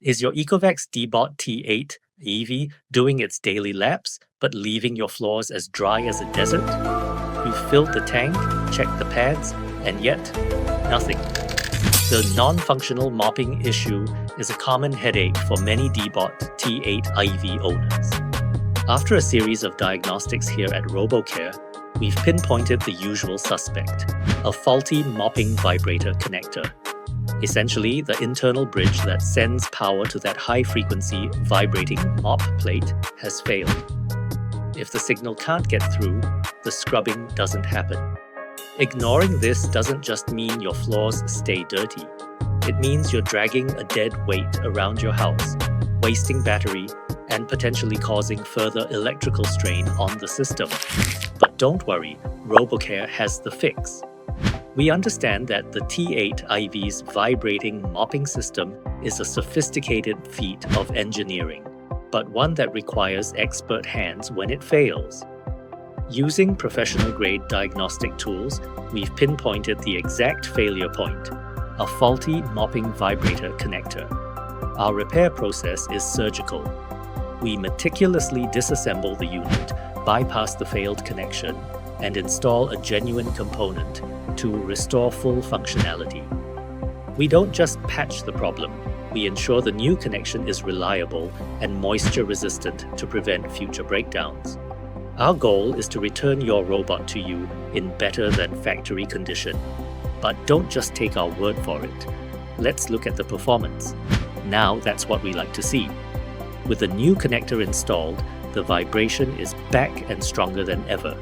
Is your Ecovacs DEEBOT T8 AIVI doing its daily laps but leaving your floors as dry as a desert? You've filled the tank, checked the pads, and yet nothing. The non-functional mopping issue is a common headache for many DEEBOT T8 AIVI owners. After a series of diagnostics here at Robocare, we've pinpointed the usual suspect, a faulty mopping vibrator connector. Essentially, the internal bridge that sends power to that high-frequency vibrating mop plate has failed. If the signal can't get through, the scrubbing doesn't happen. Ignoring this doesn't just mean your floors stay dirty. It means you're dragging a dead weight around your house, wasting battery, and potentially causing further electrical strain on the system. But don't worry, Robocare has the fix. We understand that the T8 AIVI's vibrating mopping system is a sophisticated feat of engineering, but one that requires expert hands when it fails. Using professional-grade diagnostic tools, we've pinpointed the exact failure point, a faulty mopping vibrator connector. Our repair process is surgical. We meticulously disassemble the unit, bypass the failed connection, and install a genuine component to restore full functionality. We don't just patch the problem, we ensure the new connection is reliable and moisture resistant to prevent future breakdowns. Our goal is to return your robot to you in better than factory condition. But don't just take our word for it. Let's look at the performance. Now that's what we like to see. With the new connector installed, the vibration is back and stronger than ever.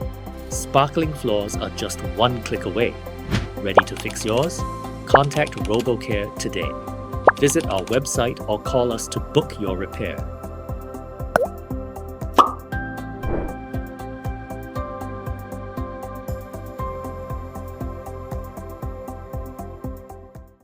Sparkling floors are just one click away. Ready to fix yours? Contact Robocare today. Visit our website or call us to book your repair.